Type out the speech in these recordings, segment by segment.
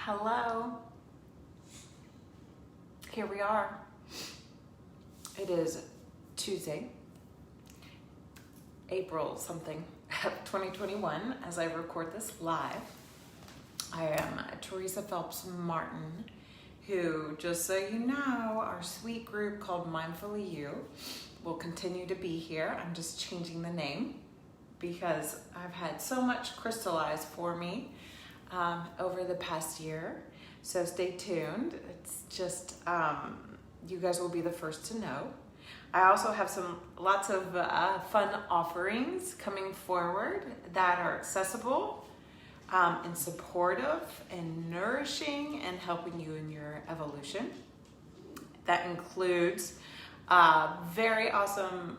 Hello. Here we are. It is Tuesday, April something of 2021 as I record this live. I am Teresa Phelps Martin, who, just so you know, our sweet group called Mindfully You will continue to be here. I'm just changing the name because I've had so much crystallize for me over the past year. So stay tuned. It's just, you guys will be the first to know. I also have lots of fun offerings coming forward that are accessible and supportive and nourishing and helping you in your evolution. That includes a very awesome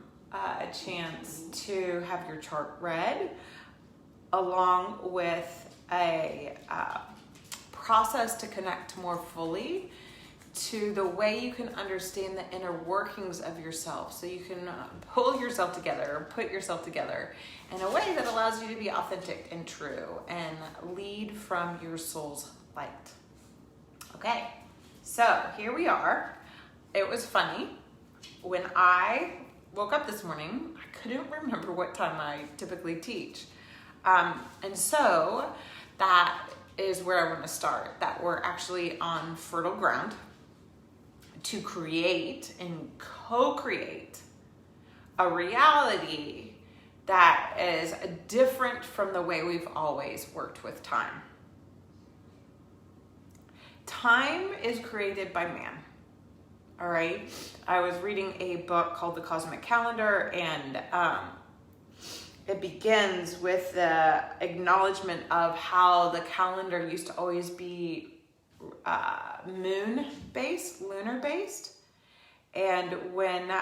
chance to have your chart read, along with a process to connect more fully to the way you can understand the inner workings of yourself, so you can pull yourself together or put yourself together in a way that allows you to be authentic and true and lead from your soul's light. Okay, so here we are. It was funny. When I woke up this morning, I couldn't remember what time I typically teach. And so that is where I want to start, that we're actually on fertile ground to create and co-create a reality that is different from the way we've always worked with time. Time is created by man. All right. I was reading a book called The Cosmic Calendar, and it begins with the acknowledgement of how the calendar used to always be lunar based. And when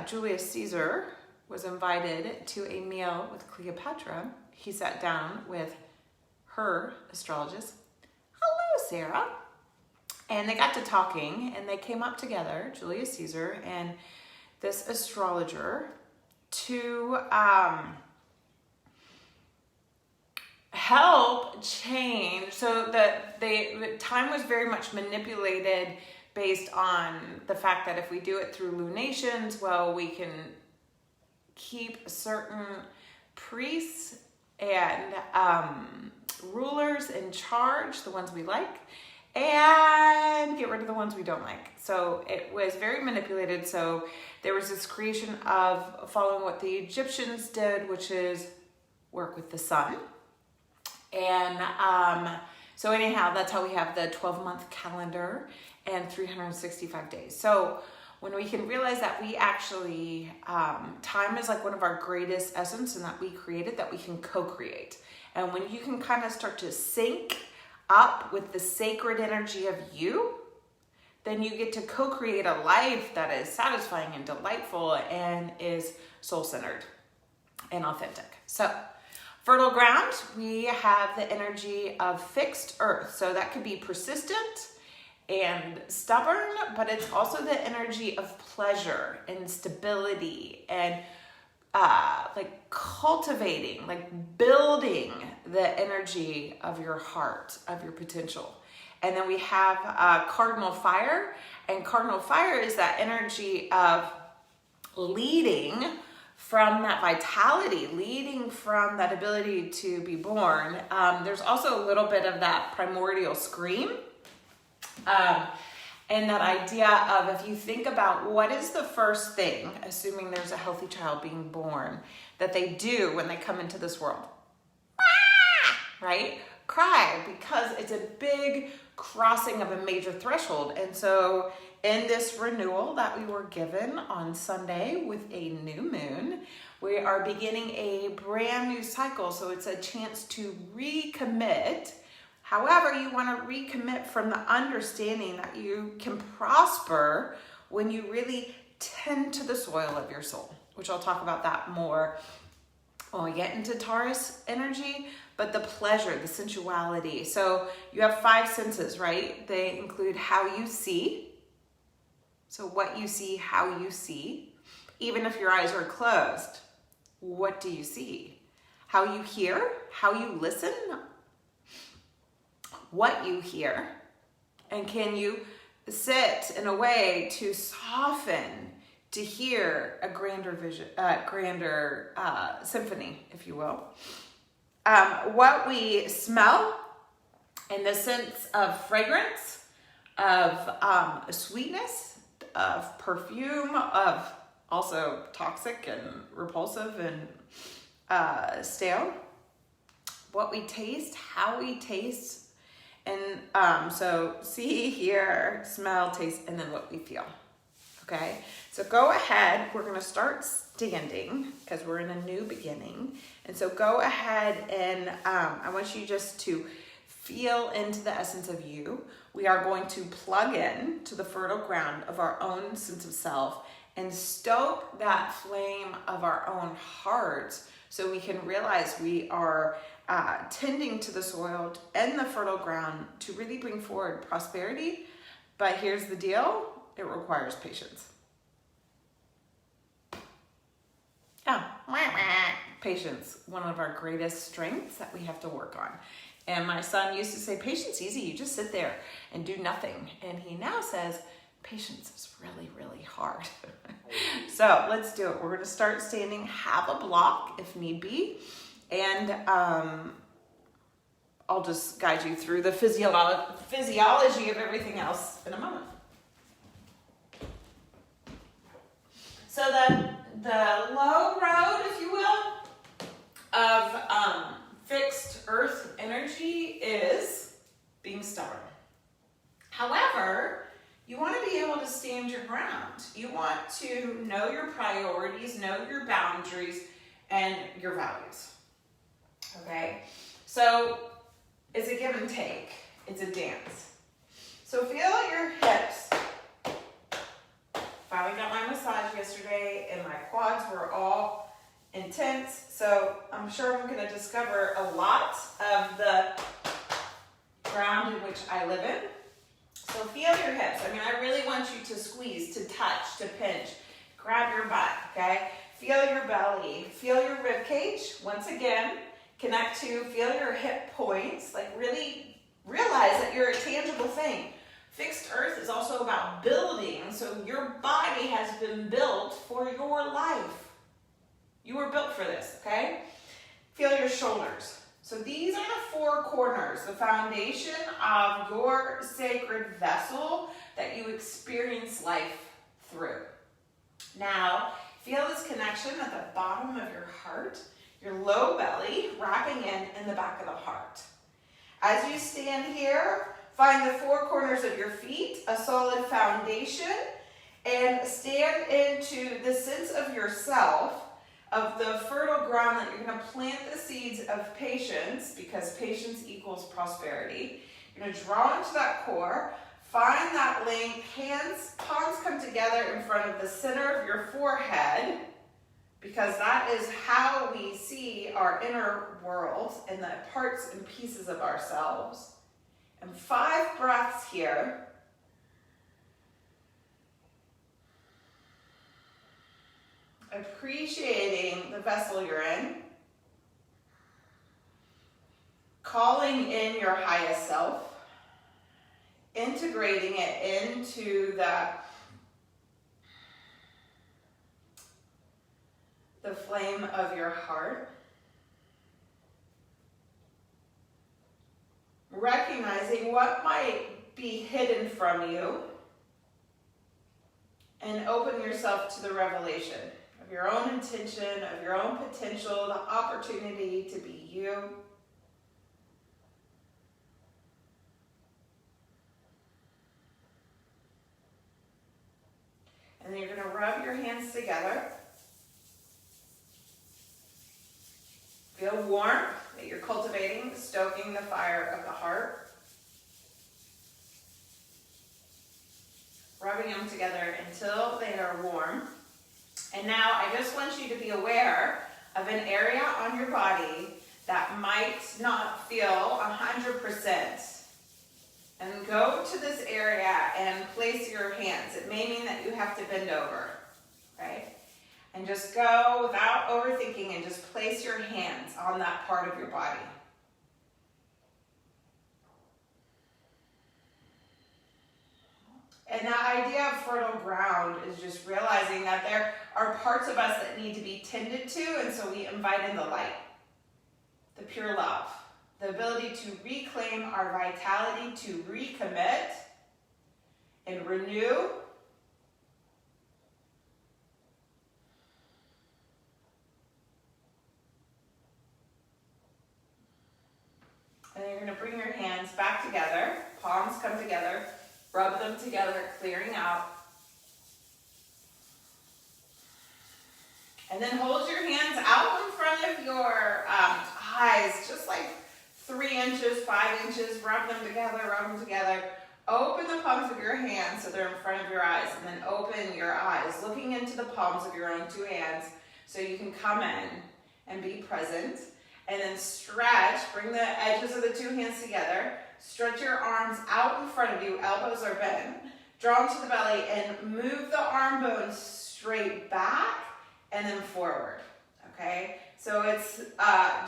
Julius Caesar was invited to a meal with Cleopatra, he sat down with her astrologist. Hello, Sarah. And they got to talking, and they came up together, Julius Caesar and this astrologer, to help change. So that the time was very much manipulated based on the fact that if we do it through lunations, well, we can keep certain priests and rulers in charge, the ones we like, and get rid of the ones we don't like. So it was very manipulated. So there was this creation of following what the Egyptians did, which is work with the sun. And so anyhow, that's how we have the 12-month calendar and 365 days. So when we can realize that we actually, time is like one of our greatest essence, and that we created, that we can co-create. And when you can kind of start to sync up with the sacred energy of you, then you get to co-create a life that is satisfying and delightful and is soul-centered and authentic. So fertile ground, we have the energy of fixed earth. So that could be persistent and stubborn, but it's also the energy of pleasure and stability and like cultivating, like building the energy of your heart, of your potential. And then we have cardinal fire, and cardinal fire is that energy of leading from that vitality, leading from that ability to be born. There's also a little bit of that primordial scream. And that idea of, if you think about what is the first thing, assuming there's a healthy child being born, that they do when they come into this world, right? Cry, because it's a big crossing of a major threshold. And so in this renewal that we were given on Sunday with a new moon, we are beginning a brand new cycle. So it's a chance to recommit. However, you want to recommit from the understanding that you can prosper when you really tend to the soil of your soul, which I'll talk about that more when we get into Taurus energy. But the pleasure, the sensuality. So you have 5 senses, right? They include how you see. So what you see, how you see. Even if your eyes are closed, what do you see? How you hear, how you listen, what you hear? And can you sit in a way to soften, to hear a grander vision, grander symphony, if you will? What we smell in the sense of fragrance, of sweetness, of perfume, of also toxic and repulsive and stale. What we taste, how we taste, and so see, hear, smell, taste, and then what we feel. Okay, so go ahead. We're going to start standing because we're in a new beginning. And so go ahead and I want you just to feel into the essence of you. We are going to plug in to the fertile ground of our own sense of self and stoke that flame of our own heart so we can realize we are tending to the soil and the fertile ground to really bring forward prosperity. But here's the deal. It requires patience. Patience, one of our greatest strengths that we have to work on. And my son used to say, patience easy, you just sit there and do nothing. And he now says, patience is really, really hard. So let's do it. We're going to start standing, have a block if need be. And I'll just guide you through the physiology of everything else in a moment. So the low road, if you will, of fixed earth energy is being stubborn. However, you want to be able to stand your ground. You want to know your priorities, know your boundaries, and your values. Okay? So it's a give and take. It's a dance. So feel your hips. Finally got my massage yesterday and my quads were all intense. So I'm sure I'm going to discover a lot of the ground in which I live in. So feel your hips. I mean, I really want you to squeeze, to touch, to pinch. Grab your butt, okay? Feel your belly. Feel your rib cage. Once again, connect to, feel your hip points. Like really realize that you're a tangible thing. Fixed earth is also about building. So your body has been built for your life. You were built for this, okay? Feel your shoulders. So these are the four corners, the foundation of your sacred vessel that you experience life through. Now, feel this connection at the bottom of your heart, your low belly wrapping in the back of the heart. As you stand here, find the four corners of your feet, a solid foundation, and stand into the sense of yourself, of the fertile ground that you're going to plant the seeds of patience, because patience equals prosperity. You're going to draw into that core, find that length, palms come together in front of the center of your forehead, because that is how we see our inner world and the parts and pieces of ourselves. And 5 breaths here. Appreciating the vessel you're in. Calling in your highest self. Integrating it into the flame of your heart. Recognizing what might be hidden from you. And open yourself to the revelation of your own intention, of your own potential, the opportunity to be you. And then you're going to rub your hands together. Feel warmth that you're cultivating, stoking the fire of the heart. Rubbing them together until they are warm. And now I just want you to be aware of an area on your body that might not feel 100%. And go to this area and place your hands. It may mean that you have to bend over, right? And just go without overthinking and just place your hands on that part of your body. And that idea of fertile ground is just realizing that there are parts of us that need to be tended to, and so we invite in the light, the pure love, the ability to reclaim our vitality, to recommit and renew. And then you're going to bring your hands back together, palms come together, rub them together, clearing out. And then hold your hands out in front of your eyes, just like 3 inches, 5 inches, rub them together. Open the palms of your hands so they're in front of your eyes, and then open your eyes, looking into the palms of your own 2 hands so you can come in and be present. And then stretch, bring the edges of the 2 hands together, stretch your arms out in front of you, elbows are bent, draw into the belly, and move the arm bones straight back and then forward, okay? So it's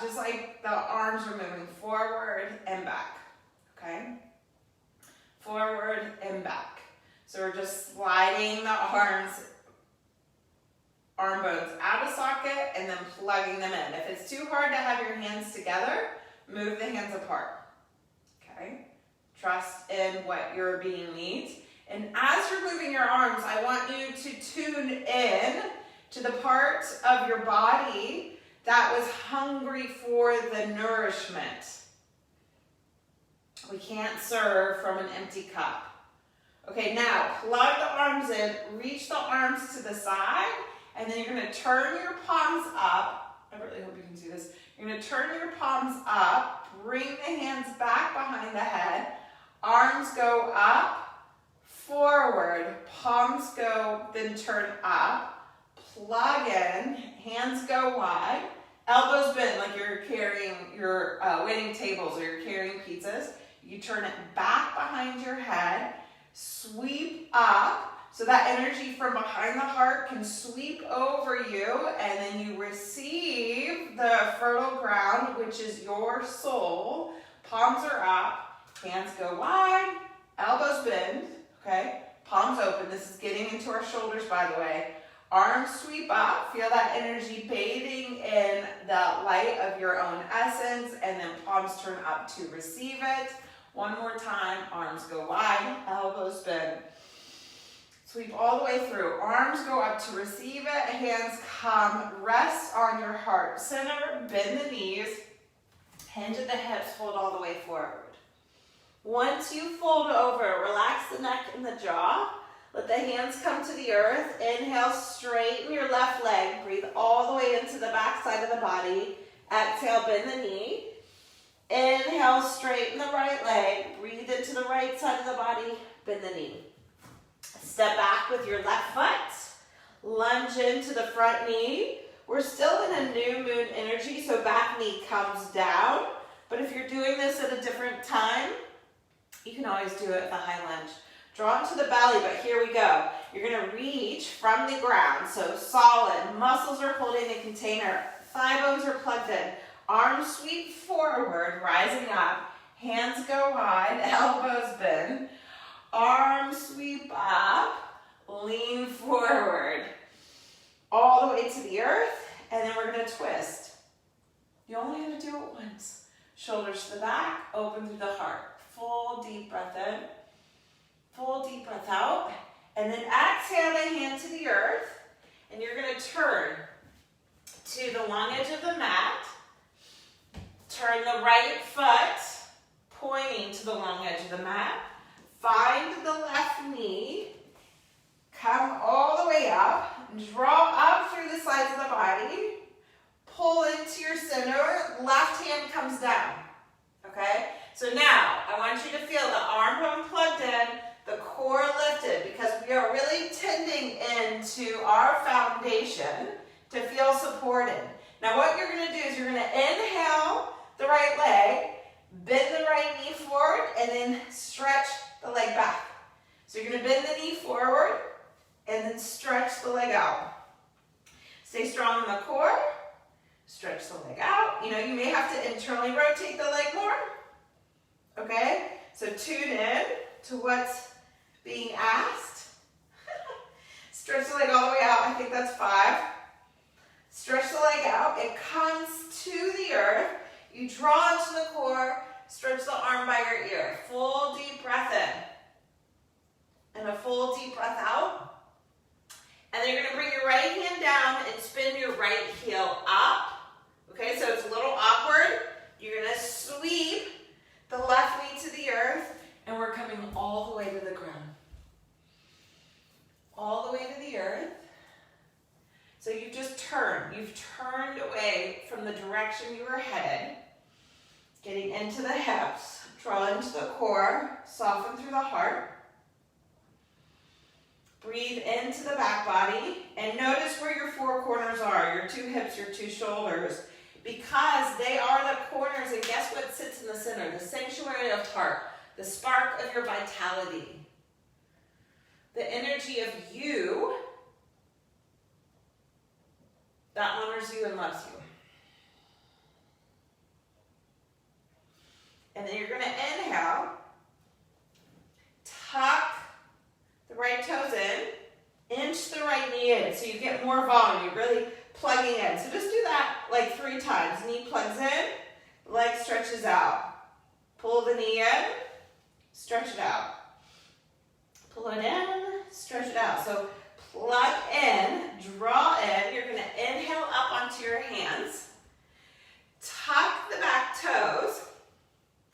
just like the arms are moving forward and back, okay? Forward and back. So we're just sliding the arm bones out of socket and then plugging them in. If it's too hard to have your hands together, move the hands apart, okay? Trust in what your being needs. And as you're moving your arms, I want you to tune in to the part of your body that was hungry for the nourishment. We can't serve from an empty cup. Okay, now plug the arms in, reach the arms to the side, and then you're going to turn your palms up. I really hope you can see this. You're going to turn your palms up, bring the hands back behind the head, arms go up, forward, palms go, then turn up, plug in, hands go wide, elbows bent like you're carrying your waiting tables or you're carrying pizzas. You turn it back behind your head, sweep up, so that energy from behind the heart can sweep over you, and then you receive the fertile ground, which is your soul. Palms are up, hands go wide, elbows bend, okay? Palms open. This is getting into our shoulders, by the way. Arms sweep up, feel that energy bathing in the light of your own essence, and then palms turn up to receive it. One more time, arms go wide, elbows bend. Sweep all the way through. Arms go up to receive it, hands come, rest on your heart center, bend the knees, hinge at the hips, fold all the way forward. Once you fold over, relax the neck and the jaw. Let the hands come to the earth. Inhale, straighten your left leg. Breathe all the way into the back side of the body. Exhale, bend the knee. Inhale, straighten the right leg. Breathe into the right side of the body. Bend the knee. Step back with your left foot. Lunge into the front knee. We're still in a new moon energy, so back knee comes down. But if you're doing this at a different time, you can always do it with a high lunge. Draw into the belly, but here we go. You're going to reach from the ground, so solid. Muscles are holding the container. Thigh bones are plugged in. Arms sweep forward, rising up. Hands go wide, elbows bend. Arms sweep up, lean forward. All the way to the earth, and then we're going to twist. You only have to do it once. Shoulders to the back, open through the heart. Full deep breath in. Full deep breath out, and then exhale the hand to the earth, and you're going to turn to the long edge of the mat. Turn the right foot, pointing to the long edge of the mat. Find the left knee. Come all the way up. Draw up through the sides of the body. Pull into your center. Left hand comes down. Okay? So now, I want you to feel the arm bone plugged in, the core lifted, because we are really tending into our foundation to feel supported. Now what you're going to do is you're going to inhale the right leg, bend the right knee forward, and then stretch the leg back. So you're going to bend the knee forward, and then stretch the leg out. Stay strong in the core, stretch the leg out. You know, you may have to internally rotate the leg more. Okay? So tune in to what's being asked. Stretch the leg all the way out. I think that's 5. Stretch the leg out. It comes to the earth. You draw into the core. Stretch the arm by your ear. Full deep breath in. And a full deep breath out. And then you're going to bring your right hand down and spin your right heel up. Okay, so it's a little awkward. You're going to sweep the left knee to the earth. And we're coming all the way to the ground. All the way to the earth. So you've just turned. You've turned away from the direction you were headed. Getting into the hips. Draw into the core. Soften through the heart. Breathe into the back body. And notice where your 4 corners are. Your 2 hips, your 2 shoulders. Because they are the corners. And guess what sits in the center? The sanctuary of heart. The spark of your vitality. The energy of you that honors you and loves you. And then you're going to inhale. Tuck the right toes in. Inch the right knee in so you get more volume. You're really plugging in. So just do that like 3 times. Knee plugs in. Leg stretches out. Pull the knee in. Stretch it out. Pull it in. Stretch it out. So plug in. Draw in. You're going to inhale up onto your hands. Tuck the back toes.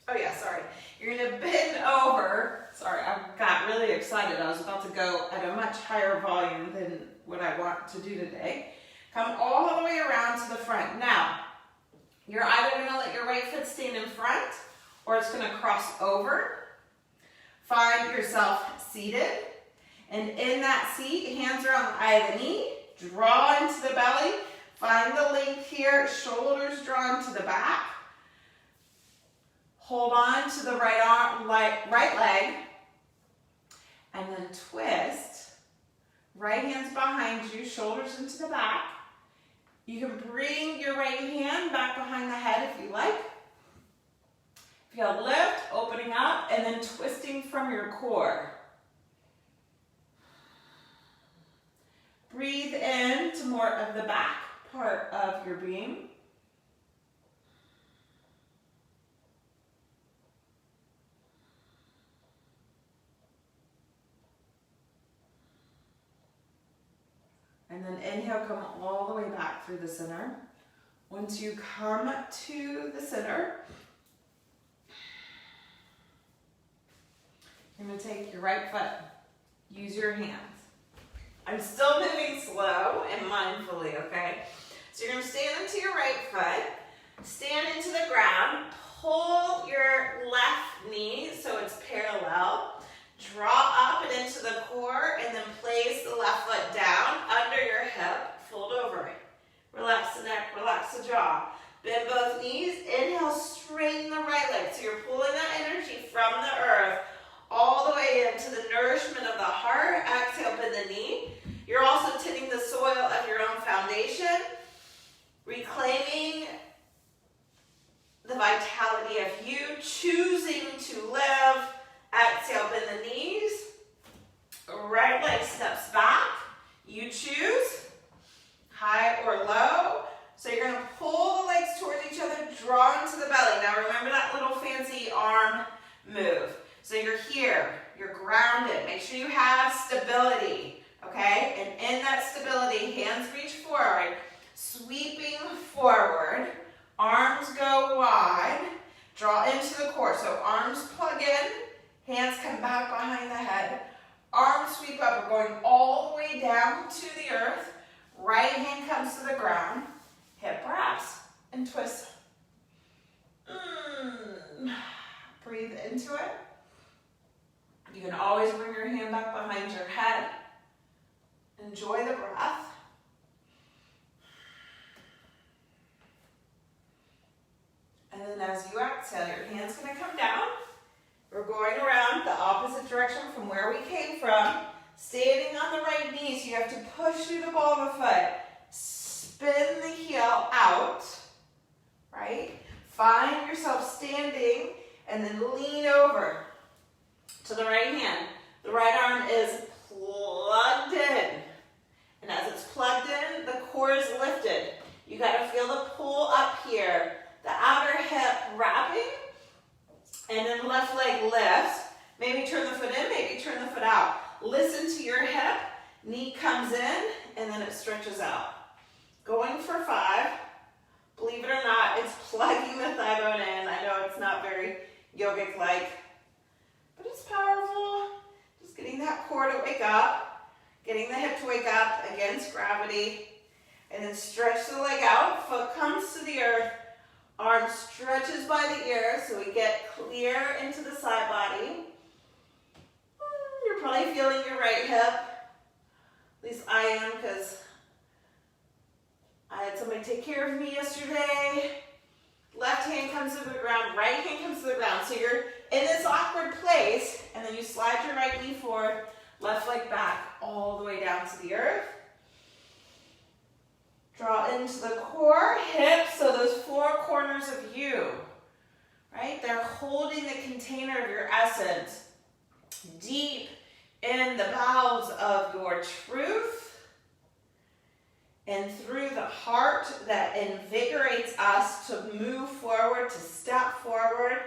Oh yeah, sorry. You're going to bend over. Sorry, I got really excited. I was about to go at a much higher volume than what I want to do today. Come all the way around to the front. Now, you're either going to let your right foot stand in front or it's going to cross over. Find yourself seated. And in that seat, hands are on the eye of the knee. Draw into the belly. Find the length here. Shoulders drawn to the back. Hold on to the right arm, right leg. And then twist. Right hand's behind you. Shoulders into the back. You can bring your right hand back behind the head if you like. Feel lift, opening up, and then twisting from your core. Breathe in to more of the back part of your being. And then inhale, come all the way back through the center. Once you come to the center, you're going to take your right foot. Use your hands. I'm still moving slow and mindfully, okay? So you're going to stand into your right foot. Stand into the ground. Pull your left knee so it's parallel. Draw up and into the core and then place the left foot down under your hip. Fold over it. Relax the neck, relax the jaw. Bend both knees. Inhale, straighten the right leg. So you're pulling that energy from the earth all the way into the nourishment of the heart. Exhale, bend the knee. You're also tending the soil of your own foundation. Reclaiming the vitality of you. Choosing to live. Exhale, bend the knees. Right leg steps back. You choose. High or low. So you're going to pull the legs towards each other. Draw into the belly. Now remember that little fancy arm move. So you're here, you're grounded. Make sure you have stability, okay? And in that stability, hands reach forward, sweeping forward, arms go wide, draw into the core. So arms plug in, hands come back behind the head, arms sweep up. We're going all the way down to the earth. Right hand comes to the ground, hip wraps, and twist. Breathe into it. You can always bring your hand back behind your head. Enjoy the breath. And then as you exhale, your hand's going to come down. We're going around the opposite direction from where we came from. Standing on the right knee, so you have to push through the ball of the foot. Spin the heel out, right? Find yourself standing and then lean over to the right hand. The right arm is plugged in. And as it's plugged in, the core is lifted. You got to feel the pull up here. The outer hip wrapping. And then left leg lifts. Maybe turn the foot in, maybe turn the foot out. Listen to your hip. Knee comes in, and then it stretches out. Going for 5. Believe it or not, it's plugging the thigh bone in. I know it's not very yogic-like, but it's powerful. Just getting that core to wake up, getting the hip to wake up against gravity, and then stretch the leg out. Foot comes to the earth. Arm stretches by the ear, so we get clear into the side body. You're probably feeling your right hip. At least I am, because I had somebody take care of me yesterday. Left hand comes to the ground, right hand comes to the ground. So you're in this awkward place, and then you slide your right knee forward, left leg back, all the way down to the earth. Draw into the core, hips, so those 4 corners of you, right? They're holding the container of your essence deep in the bowels of your truth. And through the heart that invigorates us to move forward, to step forward,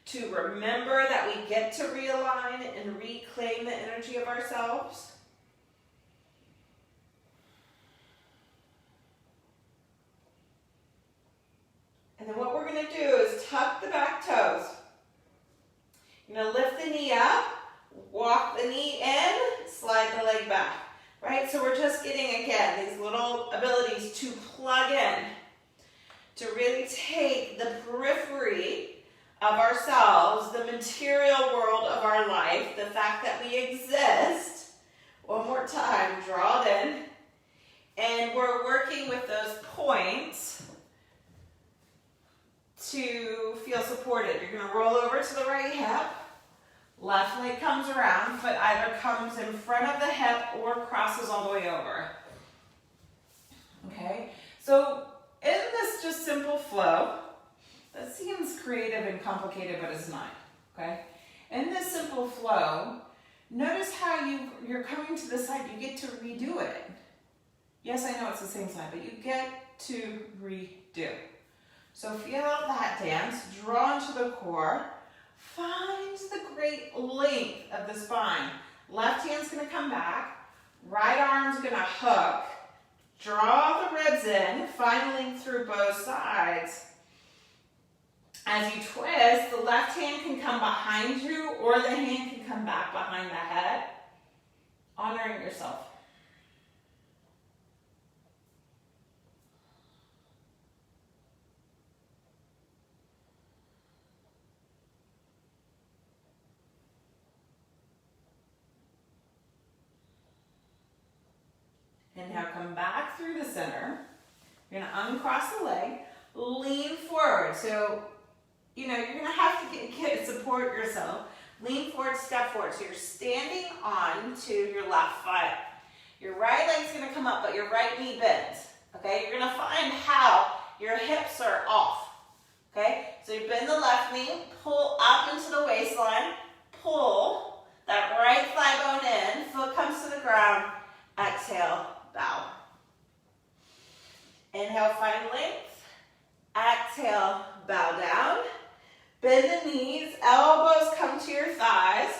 to remember that we get to realign and reclaim the energy of ourselves. And then what we're going to do is tuck the back toes. You're going to lift the knee up, walk the knee in, slide the leg back. Right, so we're just getting, again, these little abilities to plug in, to really take the periphery of ourselves, the material world of our life, the fact that we exist. One more time, draw it in. And we're working with those points to feel supported. You're going to roll over to the right hip. Left leg comes around, foot either comes in front of the hip or crosses all the way over. Okay, so in this just simple flow, that seems creative and complicated, but it's not, okay? In this simple flow, notice how you're coming to the side, you get to redo it. Yes, I know it's the same side, but you get to redo. So feel out that dance, draw into the core. Find the great length of the spine. Left hand's going to come back. Right arm's going to hook. Draw the ribs in. Find length through both sides. As you twist, the left hand can come behind you or the hand can come back behind the head. Honoring yourself. And now come back through the center. You're going to uncross the leg, lean forward. So, you're going to have to get support yourself. Lean forward, step forward. So you're standing on to your left foot. Your right leg's going to come up, but your right knee bends. Okay, you're going to find how your hips are off. Okay, so you bend the left knee, pull up into the waistline, pull that right thigh bone in, foot comes to the ground, exhale. Bow. Inhale, find length. Exhale, bow down. Bend the knees, elbows come to your thighs.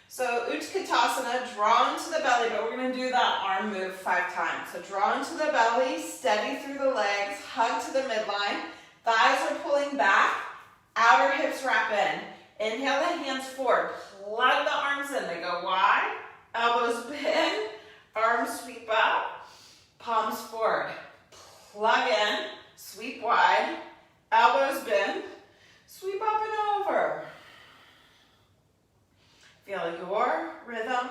So Utkatasana, draw into the belly, but we're going to do that arm move 5 times. So draw into the belly, steady through the legs, hug to the midline. Thighs are pulling back, outer hips wrap in. Inhale the hands forward, plug the arms in. They go wide, elbows bend, arms sweep up. Palms forward, plug in, sweep wide, elbows bend, sweep up and over. Feel your rhythm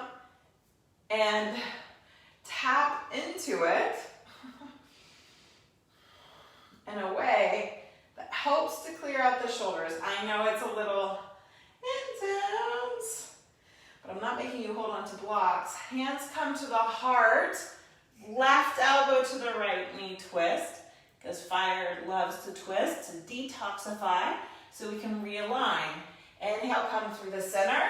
and tap into it in a way that helps to clear out the shoulders. I know it's a little intense, but I'm not making you hold on to blocks. Hands come to the heart. Left elbow to the right knee twist, because fire loves to twist, to detoxify, so we can realign. Inhale, come through the center.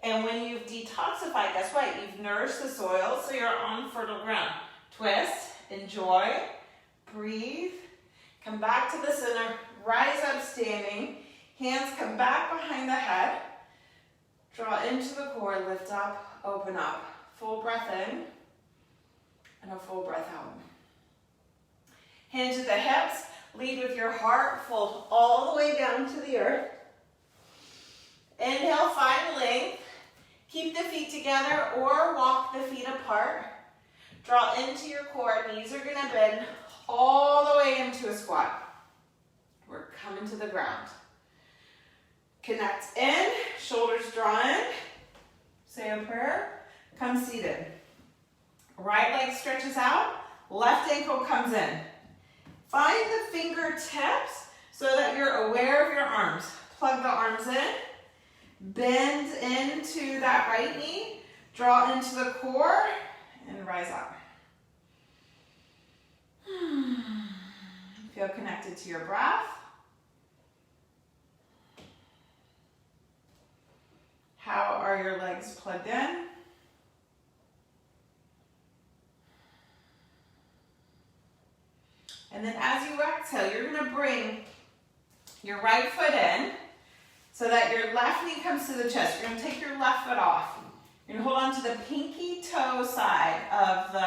And when you've detoxified, guess what? You've nourished the soil, so you're on fertile ground. Twist, enjoy, breathe, come back to the center, rise up standing, hands come back behind the head, draw into the core, lift up, open up. Full breath in, and a full breath out. Hands at the hips, lead with your heart, fold all the way down to the earth. Inhale, find length. Keep the feet together or walk the feet apart. Draw into your core, knees are gonna bend all the way into a squat. We're coming to the ground. Connect in, shoulders draw in. Say a prayer, come seated. Right leg stretches out, left ankle comes in. Find the fingertips so that you're aware of your arms. Plug the arms in, bend into that right knee, draw into the core, and rise up. Feel connected to your breath. How are your legs plugged in? And then as you exhale, you're gonna bring your right foot in so that your left knee comes to the chest. You're gonna take your left foot off. You're gonna hold on to the pinky toe side of the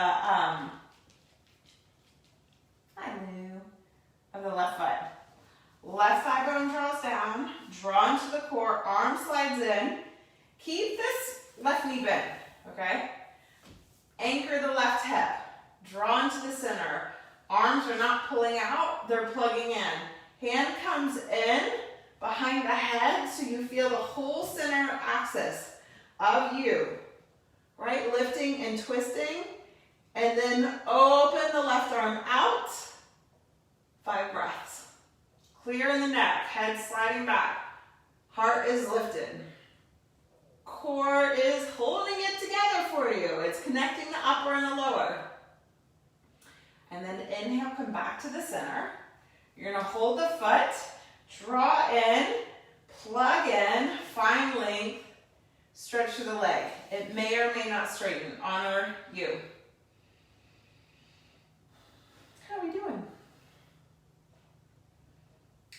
left foot. Left thigh bone draws down, draw into the core, arm slides in. Keep this left knee bent, okay? Anchor the left hip, draw into the center. Arms are not pulling out, they're plugging in. Hand comes in behind the head so you feel the whole center axis of you, right? Lifting and twisting, and then open the left arm out. 5 breaths. Clear in the neck, head sliding back. Heart is lifted. Core is holding it together for you. It's connecting the upper and the lower. And then inhale, come back to the center. You're gonna hold the foot, draw in, plug in, find length, stretch through the leg. It may or may not straighten, honor you. How are we doing?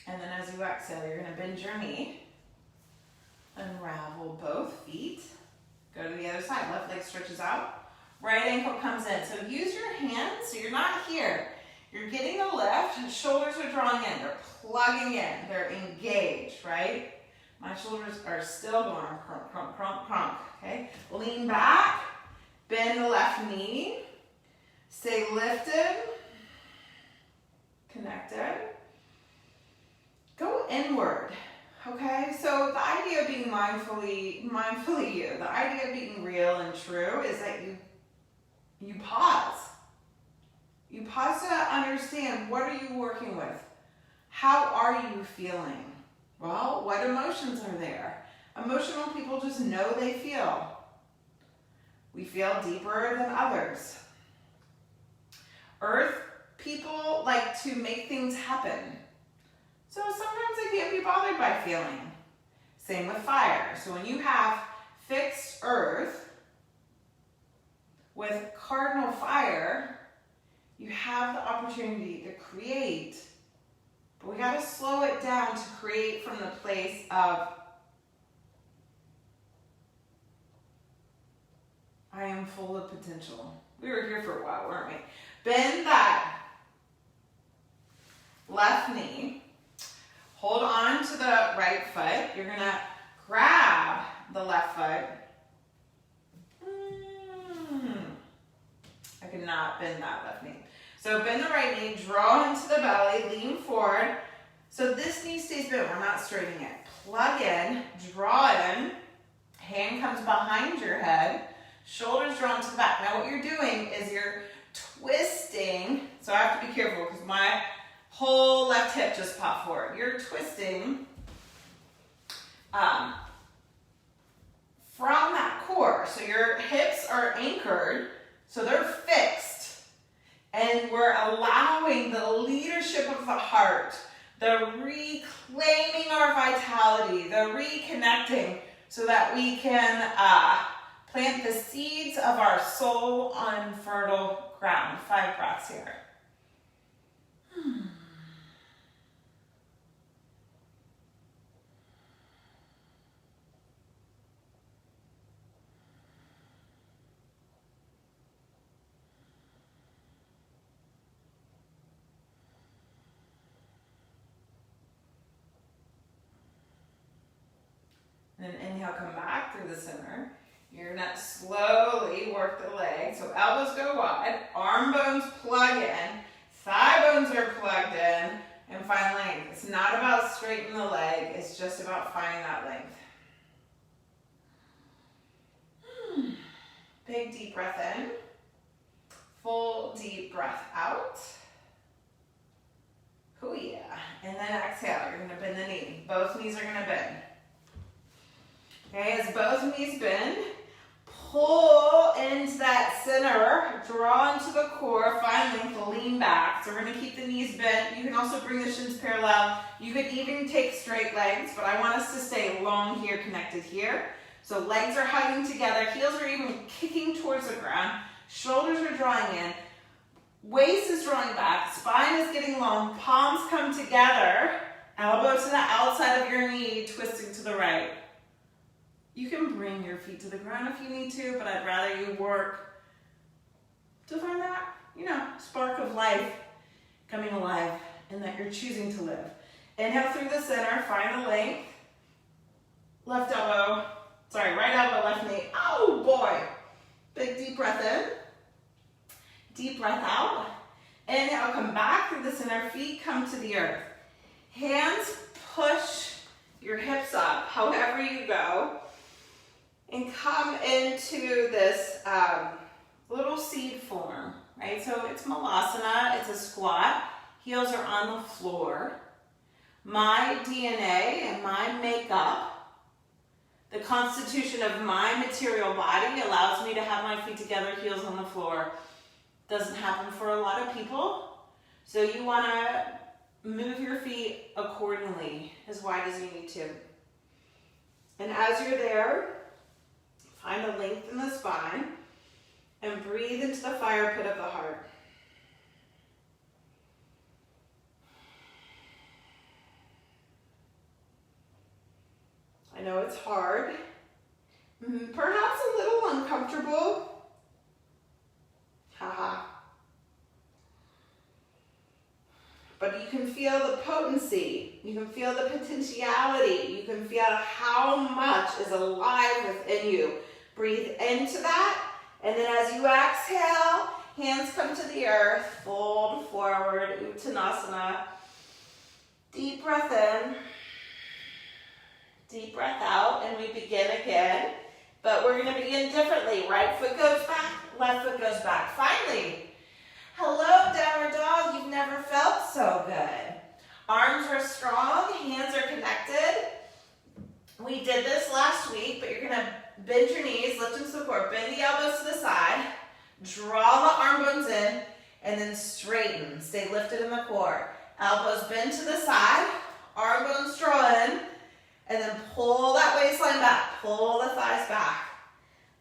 And then as you exhale, you're gonna bend your knee, unravel both feet, go to the other side, left leg stretches out. Right ankle comes in. So use your hands, so you're not here. You're getting a lift, shoulders are drawing in, they're plugging in, they're engaged, right? My shoulders are still going crunk, crunk, crunk, crunk, okay? Lean back, bend the left knee, stay lifted, connected. Go inward, okay? So the idea of being mindfully you, the idea of being real and true is that you pause. You pause to understand, what are you working with? How are you feeling? Well, what emotions are there? Emotional people just know they feel. We feel deeper than others. Earth people like to make things happen. So sometimes they can't be bothered by feeling. Same with fire. So when you have fixed earth with cardinal fire, you have the opportunity to create, but we got to slow it down to create from the place of I am full of potential. We were here for a while, weren't we? Bend that left knee. Hold on to the right foot. You're gonna grab the left foot. I could not bend that left knee. So bend the right knee, draw into the belly, lean forward. So this knee stays bent, we're not straightening it. Plug in, draw in, hand comes behind your head, shoulders drawn to the back. Now what you're doing is you're twisting, so I have to be careful because my whole left hip just popped forward. You're twisting from that core. So your hips are anchored, so they're fixed. And we're allowing the leadership of the heart, the reclaiming our vitality, the reconnecting. so that we can plant the seeds of our soul on fertile ground. 5 breaths here. And then inhale, come back through the center. You're gonna slowly work the legs. So elbows go wide, arm bones plug in, thigh bones are plugged in, and find length. It's not about straightening the leg, it's just about finding that length. Big deep breath in. Full deep breath out. Oh yeah. And then exhale, you're gonna bend the knee. Both knees are gonna bend. Okay, as both knees bend, pull into that center, draw into the core, find length, lean back. So we're gonna keep the knees bent. You can also bring the shins parallel. You could even take straight legs, but I want us to stay long here, connected here. So legs are hugging together, heels are even kicking towards the ground, shoulders are drawing in, waist is drawing back, spine is getting long, palms come together, elbow to the outside of your knee, twisting to the right. You can bring your feet to the ground if you need to, but I'd rather you work to find that, spark of life coming alive and that you're choosing to live. Inhale through the center, find the length. Right elbow, left knee. Oh boy. Big deep breath in. Deep breath out. Inhale, come back through the center, feet come to the earth. Hands push your hips up, however you go. And come into this little seed form, right? So it's malasana, it's a squat. Heels are on the floor. My DNA and my makeup, the constitution of my material body allows me to have my feet together, heels on the floor. Doesn't happen for a lot of people. So you want to move your feet accordingly, as wide as you need to. And as you're there, find a length in the spine and breathe into the fire pit of the heart. I know it's hard, perhaps a little uncomfortable. Haha. But you can feel the potency, you can feel the potentiality, you can feel how much is alive within you. Breathe into that, and then as you exhale, hands come to the earth, fold forward, Uttanasana. Deep breath in, deep breath out, and we begin again. But we're going to begin differently. Right foot goes back, left foot goes back. Finally, hello, downward dog. You've never felt so good. Arms are strong, hands are connected. We did this last week, but you're going to bend your knees, lift into the core, bend the elbows to the side, draw the arm bones in, and then straighten. Stay lifted in the core. Elbows bend to the side, arm bones draw in, and then pull that waistline back, pull the thighs back.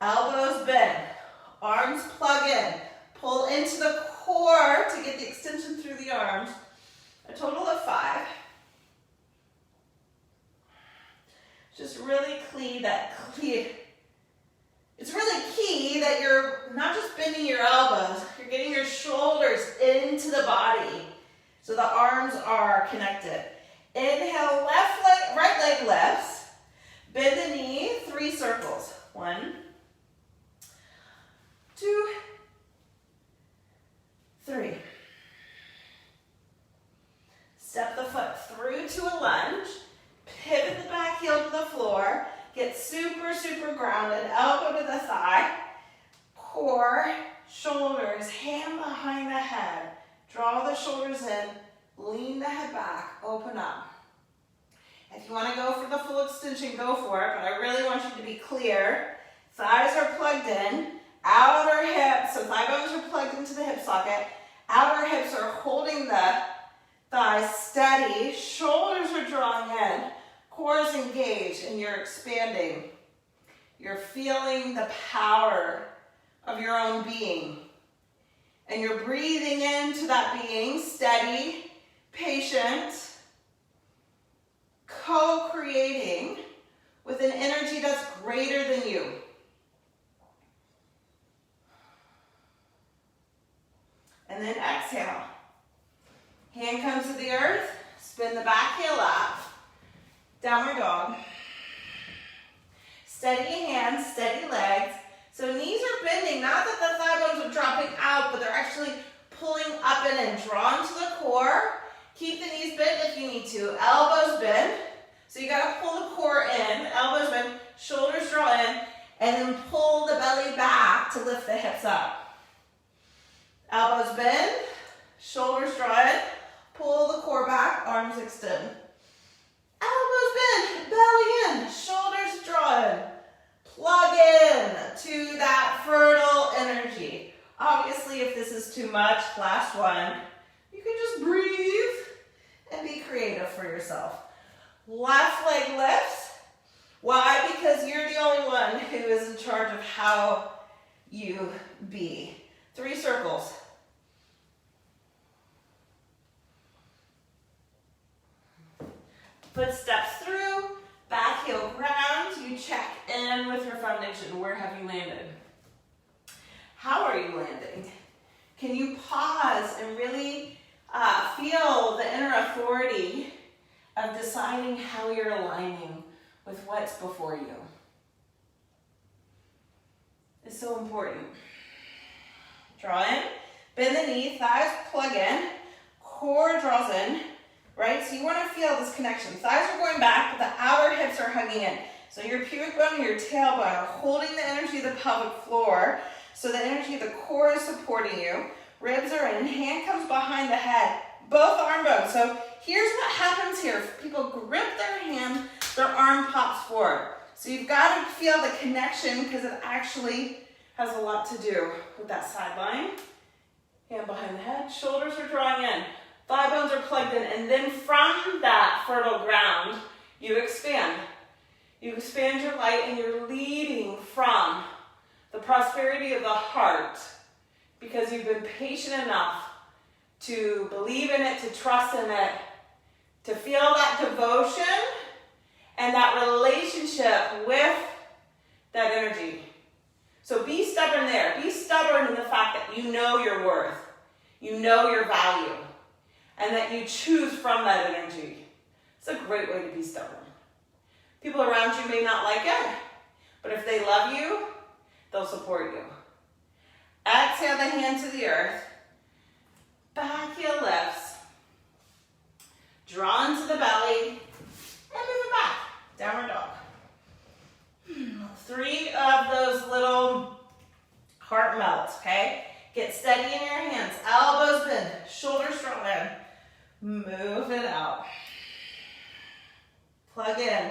Elbows bend, arms plug in, pull into the core to get the extension through the arms. A total of 5. Just really it's really key that you're not just bending your elbows, you're getting your shoulders into the body so the arms are connected. Inhale, left leg, right leg lifts. Bend the knee, 3 circles. 1, 2, 3. Step the foot through to a lunge. Pivot the back heel to the floor. Get super, super grounded. Elbow to the thigh. Core, shoulders, hand behind the head. Draw the shoulders in. Lean the head back. Open up. If you want to go for the full extension, go for it. But I really want you to be clear. Thighs are plugged in. Outer hips, so thigh bones are plugged into the hip socket. Outer hips are holding the thighs steady. Shoulders are drawing in. Core is engaged and you're expanding. You're feeling the power of your own being. And you're breathing into that being, steady, patient, co-creating with an energy that's greater than you. And then exhale. Hand comes to the earth, spin the back heel up, downward dog. Steady hands, steady legs. So knees are bending, not that the thigh bones are dropping out, but they're actually pulling up and in. Draw into the core. Keep the knees bent if you need to. Elbows bend. So you gotta pull the core in, elbows bend, shoulders draw in, and then pull the belly back to lift the hips up. Elbows bend, shoulders draw in, pull the core back, arms extend. Elbows bend, belly in, shoulders draw in. Plug in to that fertile energy. Obviously, if this is too much, last one, you can just breathe and be creative for yourself. Left leg lifts. Why? Because you're the only one who is in charge of how you be. 3 circles. Footsteps through, back heel ground. You check in with your foundation. Where have you landed? How are you landing? Can you pause and really feel the inner authority of deciding how you're aligning with what's before you? It's so important. Draw in, bend the knee, thighs plug in, core draws in, right? So you want to feel this connection. Thighs are going back, but the outer hips are hugging in. So your pubic bone and your tailbone are holding the energy of the pelvic floor, so the energy of the core is supporting you. Ribs are in, hand comes behind the head, both arm bones. So here's what happens here. People grip their hand, their arm pops forward. So you've got to feel the connection because it actually has a lot to do with that side line. Hand behind the head, shoulders are drawing in, thigh bones are plugged in, and then from that fertile ground, you expand. You expand your light and you're leading from the prosperity of the heart because you've been patient enough to believe in it, to trust in it, to feel that devotion and that relationship with that energy. So be stubborn there. Be stubborn in the fact that you know your worth, you know your value, and that you choose from that energy. It's a great way to be stubborn. People around you may not like it, but if they love you, they'll support you. Exhale the hand to the earth. Back heel lifts. Draw into the belly and move it back. Downward dog. 3 of those little heart melts, okay? Get steady in your hands. Elbows bend. Shoulders draw in. Move it out. Plug in.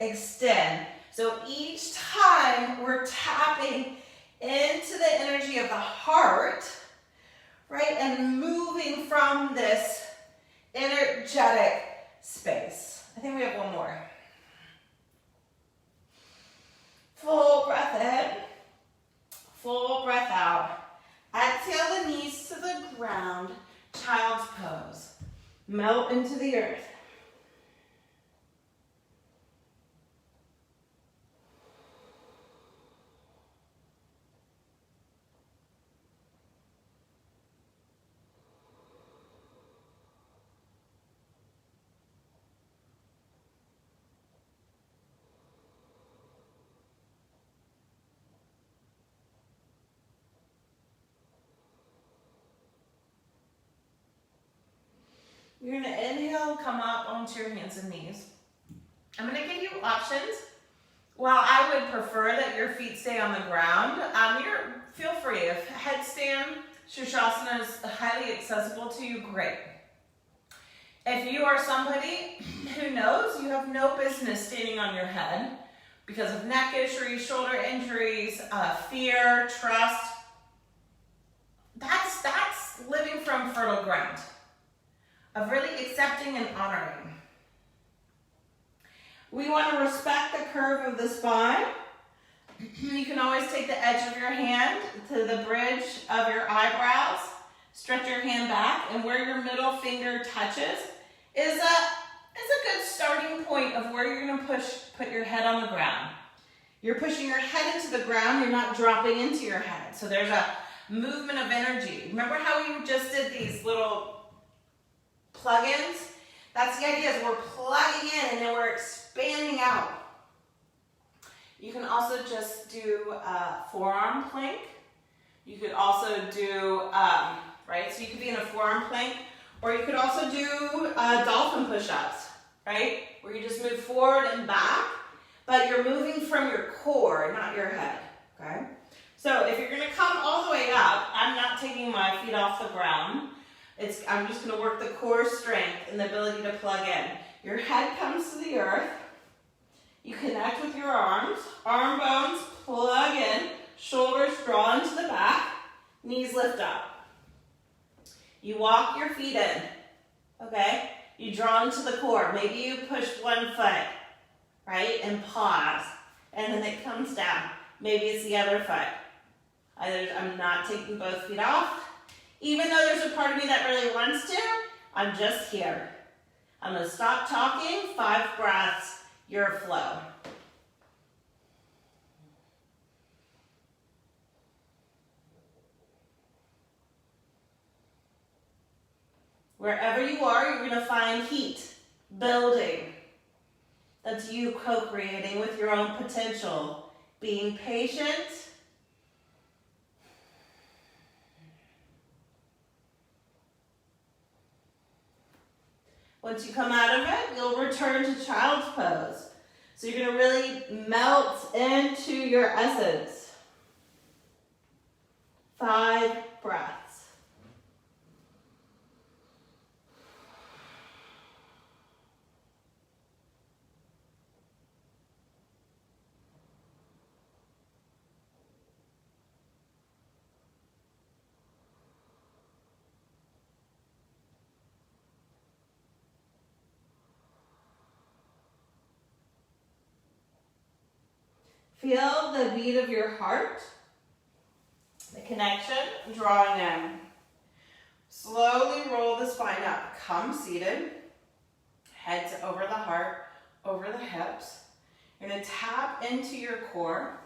Extend. So each time we're tapping into the energy of the heart, right? And moving from this energetic space. I think we have one more. Full breath in, full breath out. Exhale the knees to the ground, child's pose. Melt into the earth. You're going to inhale, come up onto your hands and knees. I'm going to give you options. While I would prefer that your feet stay on the ground, feel free. If headstand, Shushasana is highly accessible to you, great. If you are somebody who knows you have no business standing on your head because of neck issues, shoulder injuries, fear, trust, that's living from fertile ground of really accepting and honoring. We want to respect the curve of the spine, You can always take the edge of your hand to the bridge of your eyebrows. Stretch your hand back, and where your middle finger touches is a good starting point of where you're going to put your head on the ground. You're pushing your head into the ground, you're not dropping into your head. So there's a movement of energy. Remember how we just did these little plug-ins? That's the idea, is we're plugging in and then we're expanding out. You can also just do a forearm plank. You could also do, right? So you could be in a forearm plank, or you could also do dolphin push-ups, right? Where you just move forward and back, but you're moving from your core, not your head, okay? So if you're gonna come all the way up, I'm not taking my feet off the ground. I'm just gonna work the core strength and the ability to plug in. Your head comes to the earth. You connect with your arms. Arm bones plug in. Shoulders draw into the back. Knees lift up. You walk your feet in, okay? You draw into the core. Maybe you push one foot, right? And pause. And then it comes down. Maybe it's the other foot. I'm not taking both feet off. Even though there's a part of me that really wants to, I'm just here. I'm going to stop talking. 5 breaths, your flow. Wherever you are, you're going to find heat, building. That's you co-creating with your own potential. Being patient. Once you come out of it, you'll return to child's pose. So you're going to really melt into your essence. 5 breaths. Feel the beat of your heart, the connection, drawing in. Slowly roll the spine up. Come seated. Heads over the heart, over the hips. You're going to tap into your core.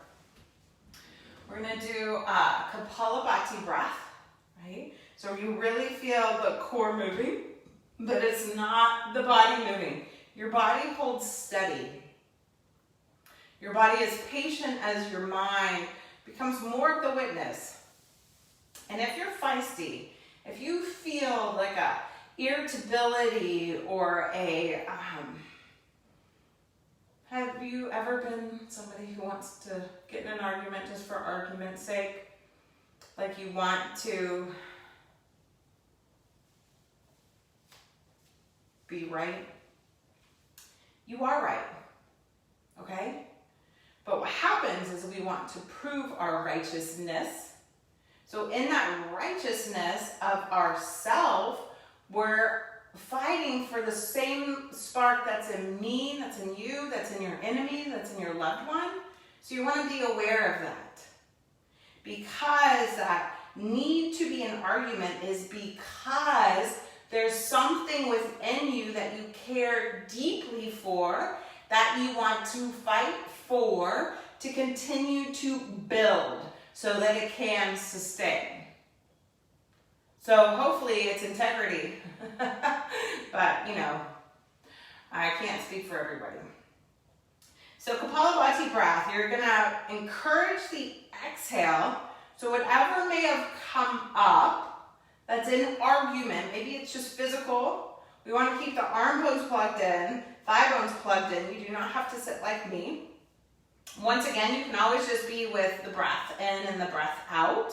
We're going to do a Kapalabhati breath, right? So you really feel the core moving, but it's not the body moving. Your body holds steady. Your body is patient as your mind becomes more of the witness. And if you're feisty, if you feel like a irritability or a, have you ever been somebody who wants to get in an argument just for argument's sake? Like you want to be right? You are right, okay? But what happens is we want to prove our righteousness. So in that righteousness of ourself, we're fighting for the same spark that's in me, that's in you, that's in your enemy, that's in your loved one. So you want to be aware of that. Because that need to be an argument is because there's something within you that you care deeply for, that you want to fight for, to continue to build so that it can sustain. So hopefully it's integrity, but you know, I can't speak for everybody. So Kapalabhati breath, you're gonna encourage the exhale. So whatever may have come up that's in argument, maybe it's just physical. We want to keep the arm bones plugged in, thigh bones plugged in. You do not have to sit like me. Once again, you can always just be with the breath in and the breath out.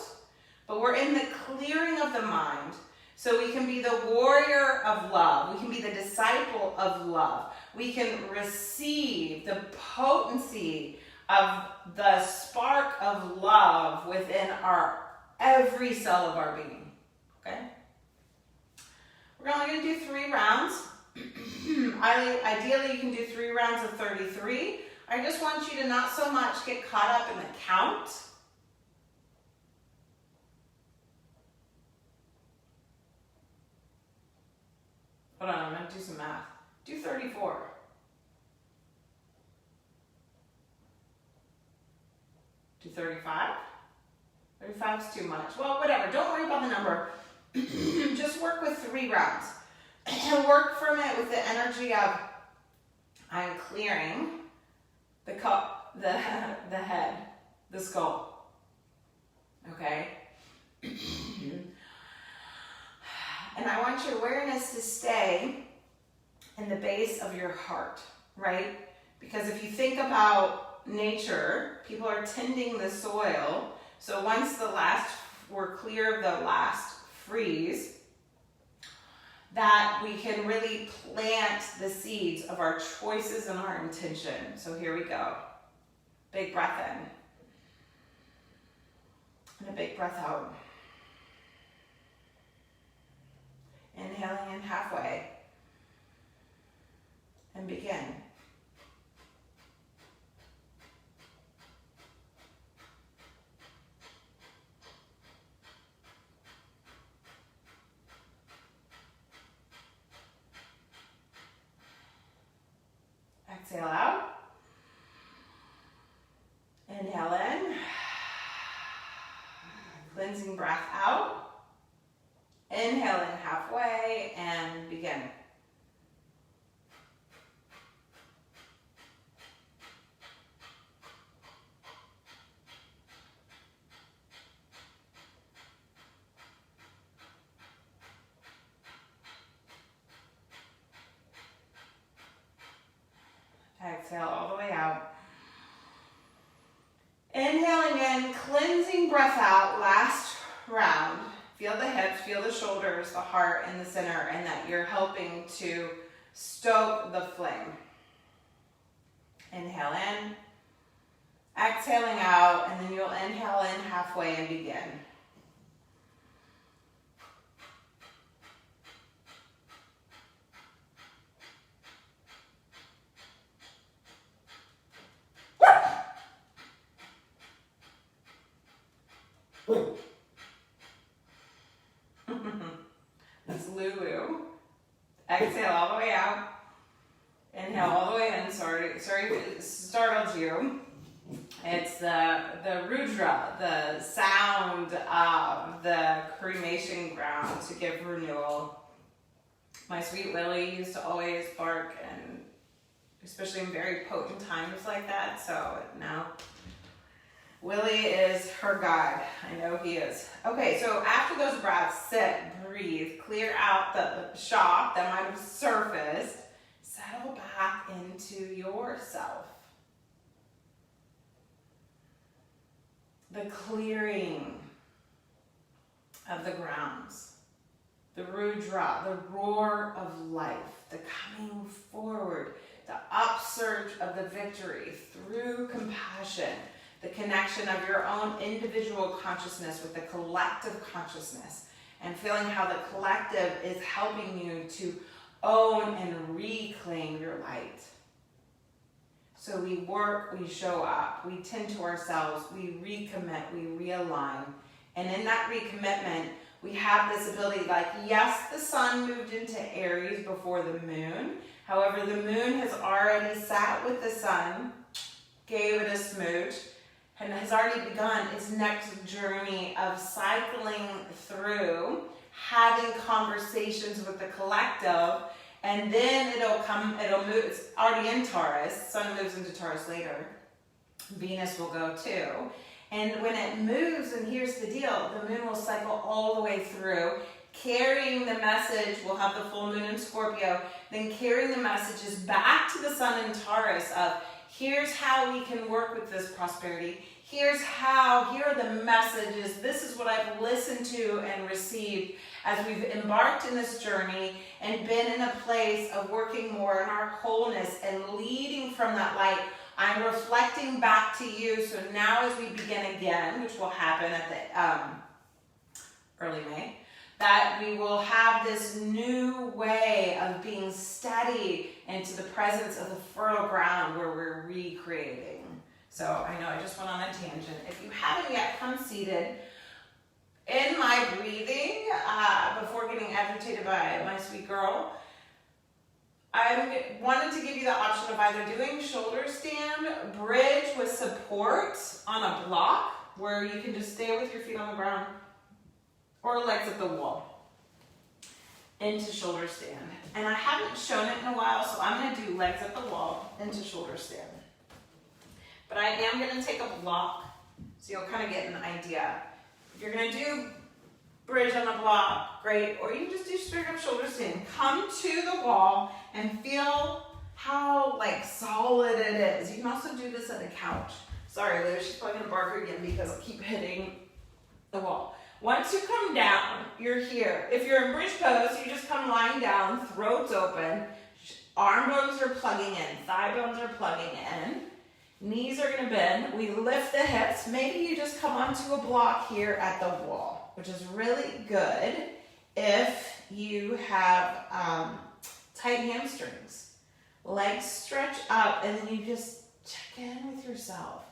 But we're in the clearing of the mind. So we can be the warrior of love. We can be the disciple of love. We can receive the potency of the spark of love within every cell of our being. Okay? We're only going to do 3 rounds. Ideally, you can do 3 rounds of 33. I just want you to not so much get caught up in the count. Hold on, I'm going to do some math. Do 34. Do 35? 35 is too much. Well, whatever. Don't worry about the number. Just work with 3 rounds. Work from it with the energy of I'm clearing the cup, the head, the skull. Okay? And I want your awareness to stay in the base of your heart, right? Because if you think about nature, people are tending the soil. So once we're clear of the last freeze, that we can really plant the seeds of our choices and our intention. So here we go. Big breath in. And a big breath out. Inhaling in halfway. And begin. Exhale out. Inhale in. Cleansing breath out. Inhale in halfway and begin. Exhale all the way out. Inhaling in, cleansing breath out, last round. Feel the hips, feel the shoulders, the heart, and the center, and that you're helping to stoke the flame. Inhale in, exhaling out, and then you'll inhale in halfway and begin. That's Lulu. Exhale all the way out. Inhale all the way in. Sorry if it startled you. It's the Rudra, the sound of the cremation ground to give renewal. My sweet Willie used to always bark, and especially in very potent times like that. So now Willie is her guide. I know he is. Okay, so after those breaths, sit, breathe, clear out the shock that might have surfaced. Settle back into yourself. The clearing of the grounds. The Rudra, the roar of life. The coming forward. The upsurge of the victory through compassion. The connection of your own individual consciousness with the collective consciousness, and feeling how the collective is helping you to own and reclaim your light. So we work, we show up, we tend to ourselves, we recommit, we realign. And in that recommitment, we have this ability, like, yes, the sun moved into Aries before the moon. However, the moon has already sat with the sun, gave it a smooch, and has already begun its next journey of cycling through, having conversations with the collective, and then it'll move, it's already in Taurus, Sun moves into Taurus later, Venus will go too, and when it moves, and here's the deal, the moon will cycle all the way through, carrying the message, we'll have the full moon in Scorpio, then carrying the messages back to the Sun in Taurus of, here's how we can work with this prosperity. Here are the messages. This is what I've listened to and received as we've embarked in this journey and been in a place of working more in our wholeness and leading from that light. I'm reflecting back to you. So now as we begin again, which will happen at the early May, that we will have this new way of being steady into the presence of the fertile ground where we're recreating. So I know I just went on a tangent. If you haven't yet, come seated. In my breathing, before getting agitated by my sweet girl, I wanted to give you the option of either doing shoulder stand, bridge with support on a block, where you can just stay with your feet on the ground, or legs at the wall, into shoulder stand. And I haven't shown it in a while, so I'm going to do legs at the wall into shoulder stand. But I am going to take a block, so you'll kind of get an idea. If you're going to do bridge on the block, great, or you can just do straight up shoulder stand. Come to the wall and feel how solid it is. You can also do this at a couch. Sorry, Lou, she's probably going to bark again because I'll keep hitting the wall. Once you come down, you're here. If you're in bridge pose, you just come lying down, throats open, arm bones are plugging in, thigh bones are plugging in. Knees are going to bend. We lift the hips. Maybe you just come onto a block here at the wall, which is really good if you have tight hamstrings. Legs stretch up, and then you just check in with yourself.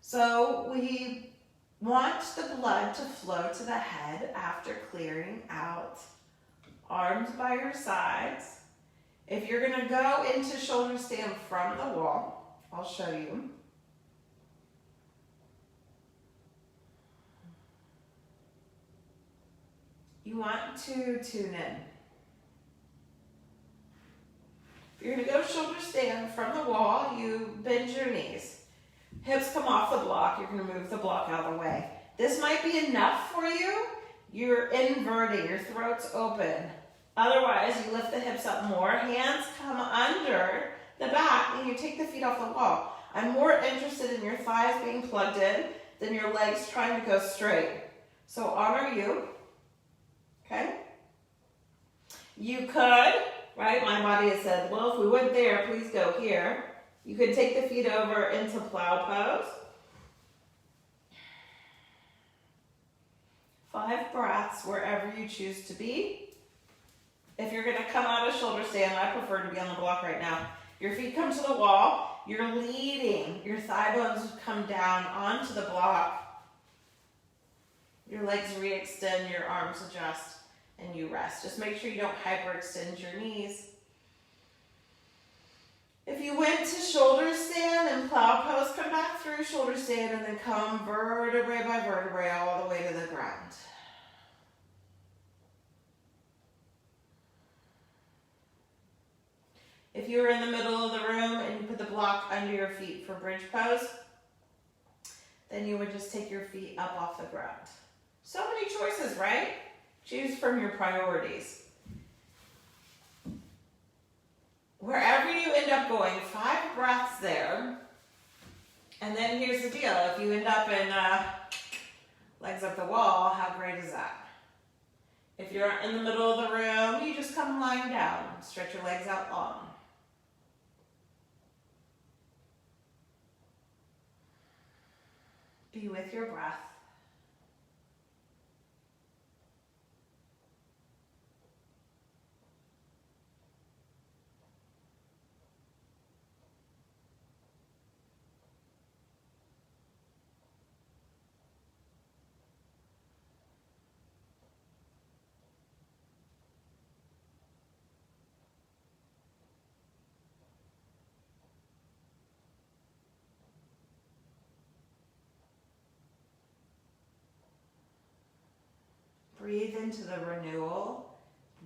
So we want the blood to flow to the head after clearing out. Arms by your sides. If you're going to go into shoulder stand from the wall, I'll show you. You want to tune in. If you're going to go shoulder stand from the wall, you bend your knees. Hips come off the block. You're going to move the block out of the way. This might be enough for you. You're inverting. Your throat's open. Otherwise, you lift the hips up more. Hands come under the back, and you take the feet off the wall. I'm more interested in your thighs being plugged in than your legs trying to go straight. So honor you. Okay? You could, right? My body has said, well, if we went there, please go here. You could take the feet over into plow pose. 5 breaths wherever you choose to be. If you're going to come out of shoulder stand, I prefer to be on the block right now. Your feet come to the wall. You're leading. Your thigh bones come down onto the block. Your legs re-extend, your arms adjust, and you rest. Just make sure you don't hyperextend your knees. If you went to shoulder stand and plow pose, come back through shoulder stand and then come vertebrae by vertebrae all the way to the ground. If you were in the middle of the room and you put the block under your feet for bridge pose, then you would just take your feet up off the ground. So many choices, right? Choose from your priorities. Wherever you end up going, 5 breaths there. And then here's the deal. If you end up in legs up the wall, how great is that? If you're in the middle of the room, you just come lying down. Stretch your legs out long. Be with your breath. Breathe into the renewal.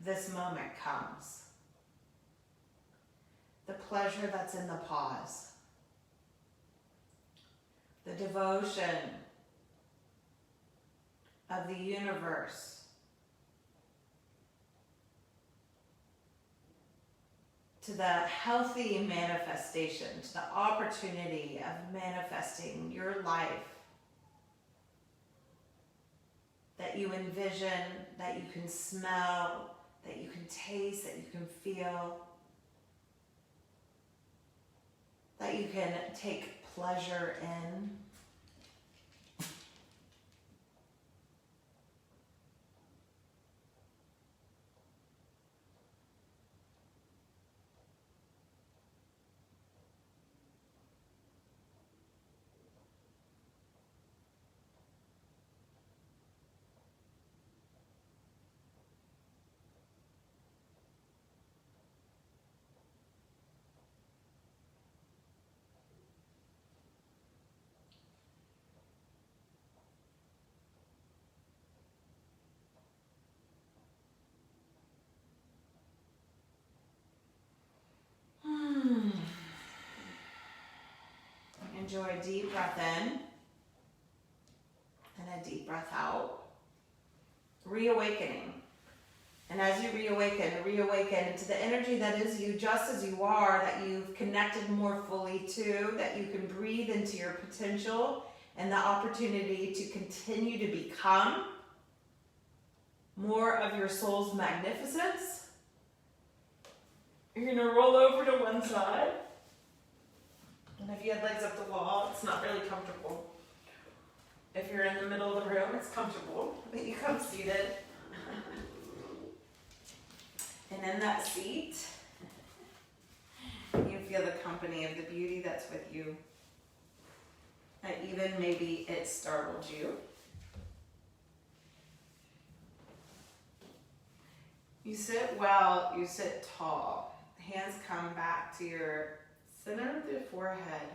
This moment comes. The pleasure that's in the pause. The devotion of the universe to the healthy manifestation, to the opportunity of manifesting your life that you envision, that you can smell, that you can taste, that you can feel, that you can take pleasure in. Enjoy a deep breath in and a deep breath out. Reawakening. And as you reawaken into the energy that is you just as you are, that you've connected more fully to, that you can breathe into your potential and the opportunity to continue to become more of your soul's magnificence. You're going to roll over to one side. And if you had legs up the wall, it's not really comfortable. If you're in the middle of the room, it's comfortable. But you come seated. And in that seat, you feel the company of the beauty that's with you. And even maybe it startled you. You sit well, you sit tall. Hands come back to your center of the forehead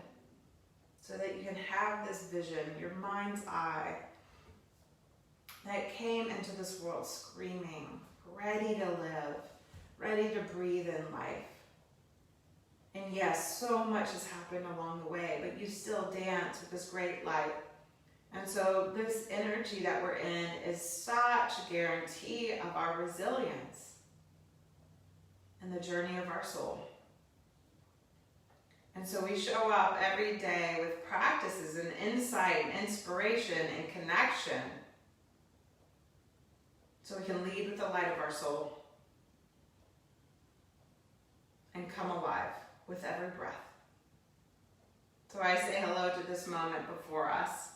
so that you can have this vision, your mind's eye, that came into this world screaming, ready to live, ready to breathe in life. And yes, so much has happened along the way, but you still dance with this great light. And so this energy that we're in is such a guarantee of our resilience and the journey of our soul. And so we show up every day with practices and insight, inspiration, and connection so we can lead with the light of our soul and come alive with every breath. So I say hello to this moment before us.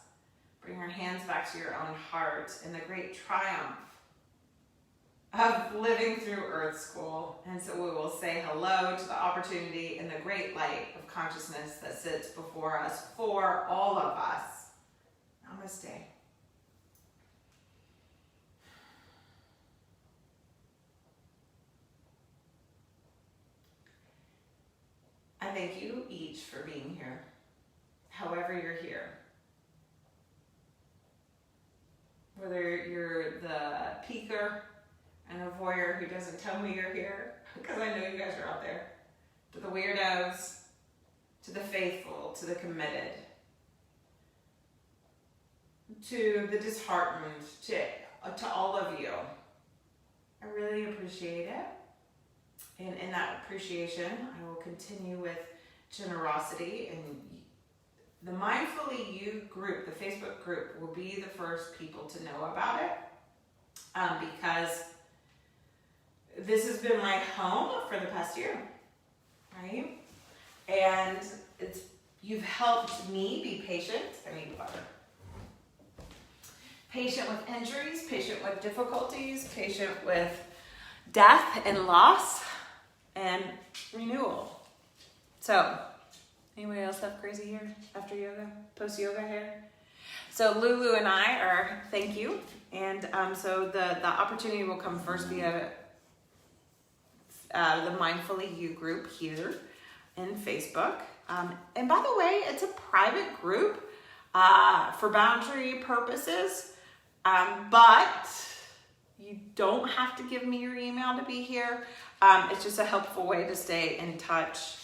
Bring your hands back to your own heart in the great triumph of living through Earth School. And so we will say hello to the opportunity and the great light of consciousness that sits before us for all of us. Namaste. I thank you each for being here, however you're here. Whether you're the peeker and a voyeur who doesn't tell me you're here, because I know you guys are out there, to the weirdos, to the faithful, to the committed, to the disheartened, to all of you. I really appreciate it. And in that appreciation, I will continue with generosity. And the Mindfully You group, the Facebook group, will be the first people to know about it. Because this has been my home for the past year, right? And you've helped me be patient. I need water. Patient with injuries, patient with difficulties, patient with death and loss and renewal. So, anybody else have crazy hair after yoga, post-yoga hair? So Lulu and I are, thank you. And so the opportunity will come first via the Mindfully You group here in Facebook. And by the way, it's a private group for boundary purposes, but you don't have to give me your email to be here. It's just a helpful way to stay in touch.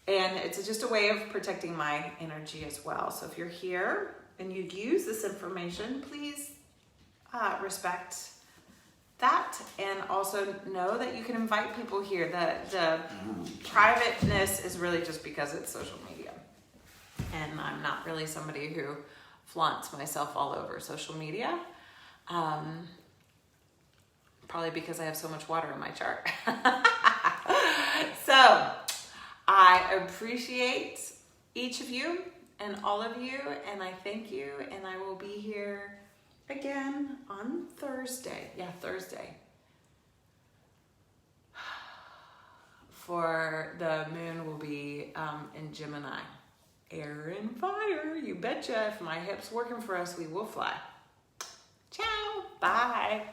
And it's just a way of protecting my energy as well. So if you're here and you'd use this information, please respect that, and also know that you can invite people here. The privateness is really just because it's social media. And I'm not really somebody who flaunts myself all over social media. Probably because I have so much water in my chart. So I appreciate each of you and all of you, and I thank you, and I will be here again on Thursday. Yeah, Thursday. For the moon will be in Gemini. Air and fire, you betcha. If my hip's working for us, we will fly. Ciao, bye.